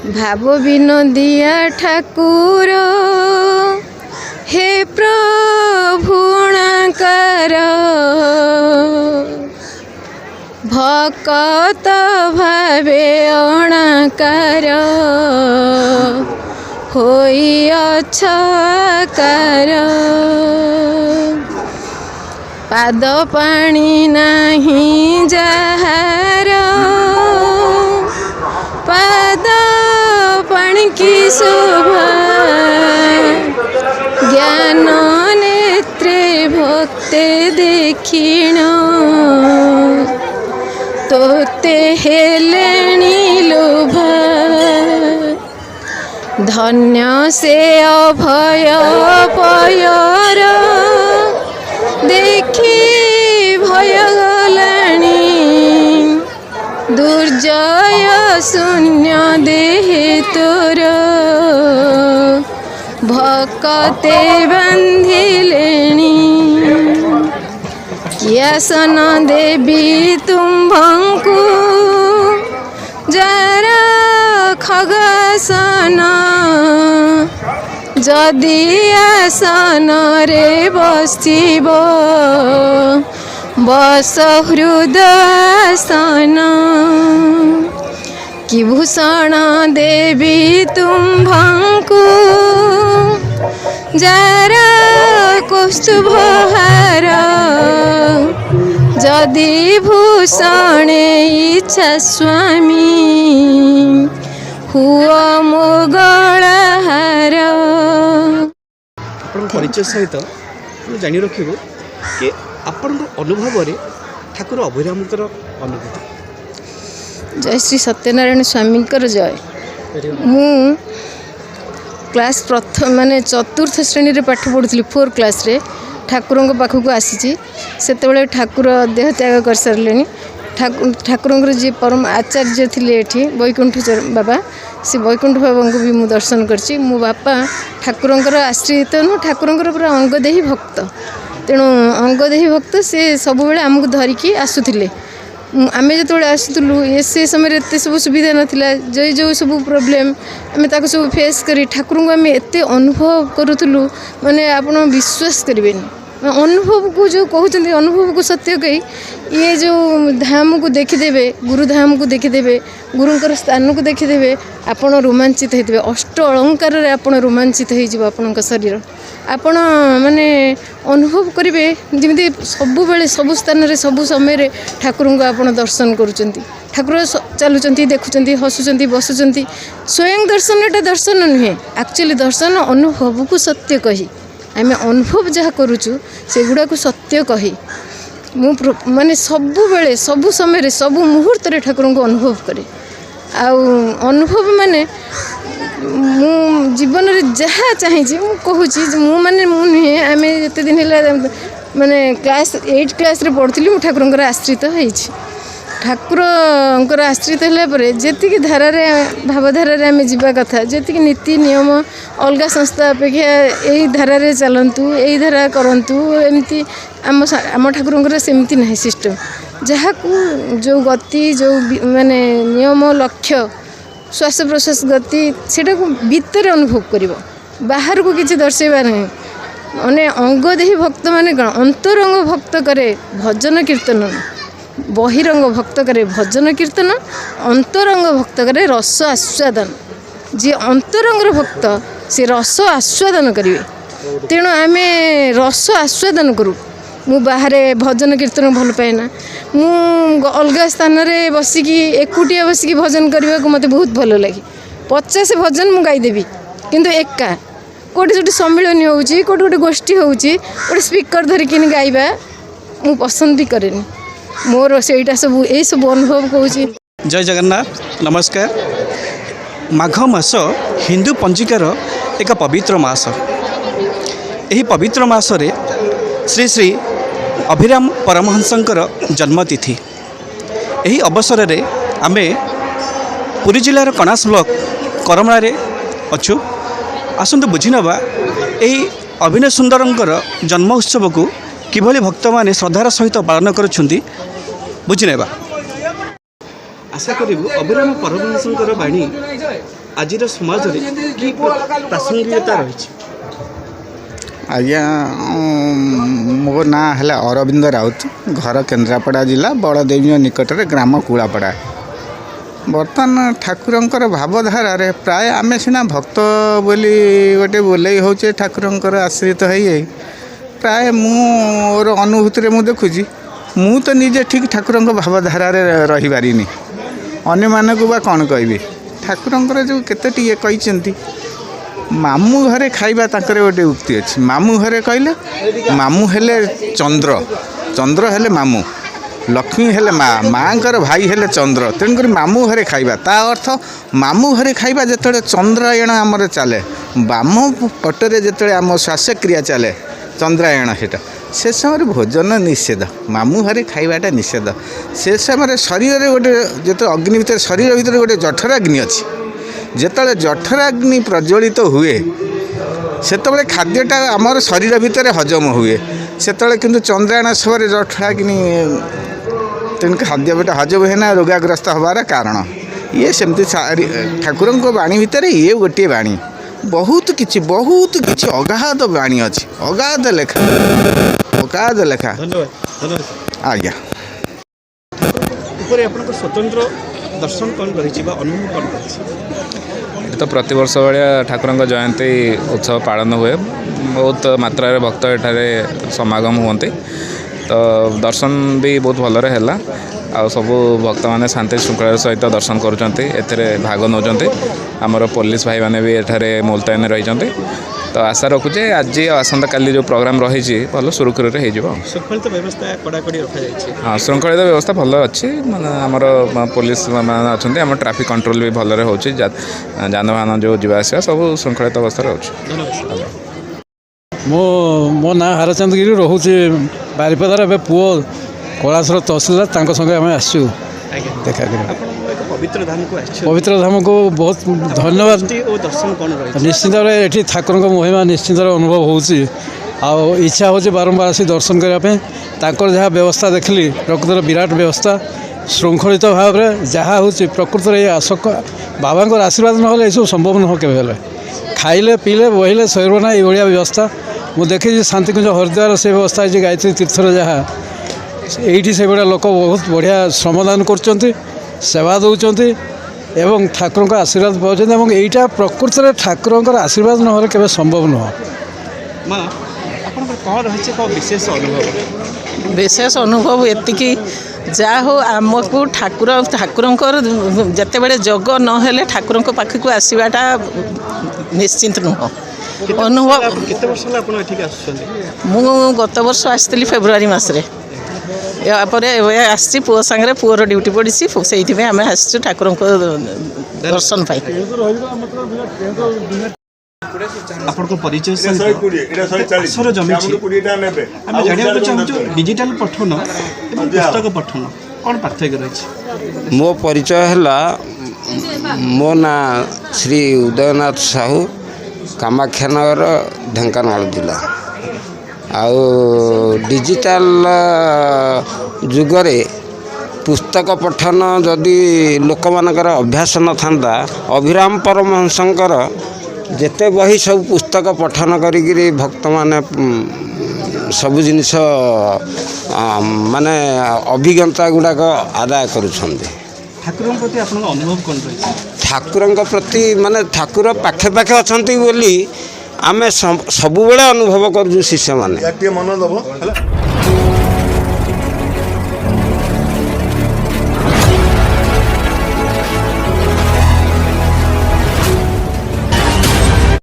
भाव विनोदिया ठाकुर हे प्रभुणाकार भकत भावे अणाकार होई अछकार पाद पानी नहीं जहार पाद पानी की शोभा ज्ञान नेत्रे भक्ते देखिण तोते हेलेनी लोभा धन्य से अभय पयर देखी भय गलानी दुर्जय शून्य देहे तोर भकते बांधिलेनी कियासन देवी तुम्भंकु जरा खगासन जदि आसन रे बसिब बस हृदयासन कि भूषण देवी तुम्भंकु जरा कौस्तुभहार जदि भूषणे इच्छा स्वामी हुआ मोगलहार। परिचय सहित जानी रखिबो कि आपण अनुभव रे ठाकुर अभिरामकर अनुभूति। जय श्री सत्यनारायण स्वामी जय। मु क्लास प्रथम माने चतुर्थ श्रेणी रे पाठ पढ़ुली 4 क्लास रे ठाकुर पाखक आसी से ठाकुर देह त्याग कर सारे ठाकुर जी परम आचार्य थे ये वैकुंठ बाबा से वैकुंठ बाबा को भी मु दर्शन करची। मो बापा ठाकुर आश्रित नु ठाकुर पूरा अंगदेही भक्त तेणु अंगदेही भक्त से सब बेले आमको धरिकी आसुले आम जो आसुलु से समय एत सब सुविधा नाला जो जो सब प्रोब्लेम आम सब फेस करी ठाकुर को आम एत अनुभव करूँ माने आप विश्वास करें अनुभव को जो कहते अनुभव को सत्य कही ये जो धाम को देखीदेवे गुरुधाम को देखीदेवे गुरुंकर स्थान को देखीदेवे आपण रोमांचित होते अष्ट अलंकार आपण रोमांचित हो शरीर आपण माने अनुभव करेंगे जमी सब बेले सब स्थान सब समय ठाकुर को आपण दर्शन करुँच ठाकुर चलुँच देखुं हसुँच बसुँच स्वयं दर्शनटा दर्शन नुहे एक्चुअली दर्शन अनुभव को सत्य कही आम अनुभव जहाँ करुचु से गुड़ा को सत्य कही मु माने सबु बेले सबु समय सबु मुहूर्त ठाकुर को अनुभव करे अनुभव माने मु जीवन रे जहाँ चाहिए मु कहूँ मु माने मु नुहे आम जिते दिन है माने क्लास 8 क्लास रे पढ़ुली मु ठाकुर आश्रित होइछि ठाकुर आश्रित है जी धारा भावधारा आम जावा कथा जी नीति नियम अलग संस्था अपेक्षा यही धारा चलतु यही धारा करूँ एमती आम ठाकुर सेमती ना सिस्टम जहाँ को जो गति जो माने नियम लक्ष्य श्वास प्रश्वास गति सेटा को भीतर अनुभव कर बाहर को किसी दर्शेबा नहीं माने अंगदेही भक्त माने कौन अंतरंग भक्त करे भजन कीर्तन बहिरंग भक्त करे भजन कीर्तन अंतरंग भक्त करे रस आस्वादन जी अंतरंग भक्त से रस आस्वादन करेंगे तेणु आम रस आस्वादन करूँ मु बाहर भजन कीर्तन भल पाएना मु अलग स्थान में बसिकी एकुटिया बसिकी भजन करने को मत बहुत भल लगे 50 भजन मु गाईदेवी किंतु एका कोटी जो सम्मिलन होती कोटी गोटे गोष्ठी होती गोटे स्पीकर धरिकी गाइबा मु पसंद भी करेनि मोर सेटा सब यही सब अनुभव कहूँ। जय जगन्नाथ नमस्कार। माघ मास हिंदू पंजिकार एक पवित्र मास यही पवित्र मासरे श्री श्री अभिराम परमहंसंकर जन्मतिथि यही अवसर रे आमे पुरी जिलार कणास ब्लॉक करमणा अच्छु आसतु बुझी नवा यही अभिनय सुंदरंकर जन्म उत्सव को किभली भक्त माने श्रद्धार सहित पालन करुछंती बुझी नेबा आशा करूँ अभिराम परमहंसंकर बाणी आज समाज की प्रासंगिकता रही? आज्ञा मो ना है अरविंद राउत, घर केन्द्रापड़ा जिला बड़देवी निकट में ग्राम कूलापड़ा। बर्तमान ठाकुरंकर भावधारा रे प्राय आमे सिना भक्त बोली गोटे बोले होचे ठाकुरंकर आश्रित है। प्राय मोर अनुभूति मु देखुची मु तो निजे ठीक ठाकुरंक भावधारा रे रही पारिनी। अन्य मानक बा कौन कहबी ठाकुरंकर जो केते टिके कहिसेंती मामू घरे खाइबा ताकर गोटे उक्ति अच्छी। मामू घरे कहले मामू हेले चंद्र, चंद्र हेले मामू, लक्ष्मी हेले माँकर भाई हेले चंद्र। तेणुकर मामू घरे खाइबा ता अर्थ मामू घरे खाइबा जिते चंद्रायण आमर चले, बाम पटरे जिते आम श्वासक्रिया चले चंद्रायण सेटा से समय भोजन निषेध, मामू घरे खाइबाटा निषेध। से समय शरीर गोटे जो अग्नि भितर शरीर भितर गोटे जठराग्नि अच्छी। जिते जठराग्नि प्रज्वलित हुए सेतबे खाद्यटा आमर शरीर भितर हजम हुए, सेतबे किंतु चंद्रायण समय जठराग्नि तेणु खाद्य पेट हजम है ना रोगाग्रस्त हबार कारण। ये सेमती ठाकुर बाणी भितर ये गोटे बाणी बहुत किछि अगाध बाणी अच्छी, अगाध लेखा, अगाध लेखा। आज्ञा स्वतंत्र दर्शन कौन रही अनुभव कौन रही? तो प्रतिवर्ष भाया ठाकुर जयंती उत्सव पालन हुए, बहुत मात्रा भक्त एठारे समागम हुए, तो दर्शन भी बहुत भलरे है। आ सबू भक्त मैंने शांति श्रृंखला सहित दर्शन कर भाग नौ। आमर पुलिस भाई मैंने भी एठारे मुलतान रही। तो आशा रखुचे आज आसंता काली जो प्रोग्राम रही भल सुरखुर शृंखलित व्यवस्था कड़ाकड़ी रखा। हाँ श्रृंखलित व्यवस्था भल अच्छी, आमर पुलिस मैंने अच्छा, आम ट्राफिक कंट्रोल भी भलरे हो, जानवाहन जो जावास सब श्रृंखलित अवस्था हो। मो ना हरचंद गिरी रोचे बारिपदार। ए पुओ कलासर तहसीलदार तांको संगे आम आसु देखा पवित्र धाम को बहुत धन्यवाद। दर्शन कौन रही? निश्चित ये ठाकुर महिमा निश्चित अनुभव हो इच्छा हो बारंबार आसी दर्शन करने। जहाँ व्यवस्था देखली प्रकृतर विराट व्यवस्था श्रृंखलित भाव में जहाँ हो प्रकृतर ये आशक बाबा आशीर्वाद ना यू संभव नुह के खाइले पीले बहिले शरीर ना ये व्यवस्था मुझे देखी शांतिकुंज हरिद्वार से व्यवस्था है। गायत्री तीर्थर जहाँ ये से भाया लोक बहुत बढ़िया श्रमदान कर सेवा दौरान एवं ठाकुर आशीर्वाद पाँच। यहीटा प्रकृत ठाकुर आशीर्वाद ना के संभव नुह। विशेष अनुभव एतिकी जा हो आमको ठाकुर जिते बड़े जग नहेले ठाकुर पाखक आसवाटा निश्चिंत नुह। अनुभव मु गत वर्ष आसती फेब्रुआरी मसरे आसी पुओ सांगे पुओर ड्यूटी पड़ी से आम आसु ठाकुर दर्शन पाई। आपको परिचय डिजिटल पठन और पुस्तक पठन कौन पार्थक्य रही? मो परिचय है मो ना श्री उदयनाथ साहू, कामाख्यानगर, ढेंकानाल जिला। आउ डिजिटल जुगरे पुस्तक पठन जदि लोक मानकर अभ्यास न था, अभिराम परमहंसंकर जेते बही सब पुस्तक पठन करी भक्त माने सब जिनिस माने अभिज्ञता गुड़ाक आदाय करुछंदे। ठाकुर प्रति आपन अनुभव कौन रही? ठाकुर प्रति माने ठाकुर पाखे पाखे अछंती बोली आमे सब बेले अनुभव करू शिष्य माने।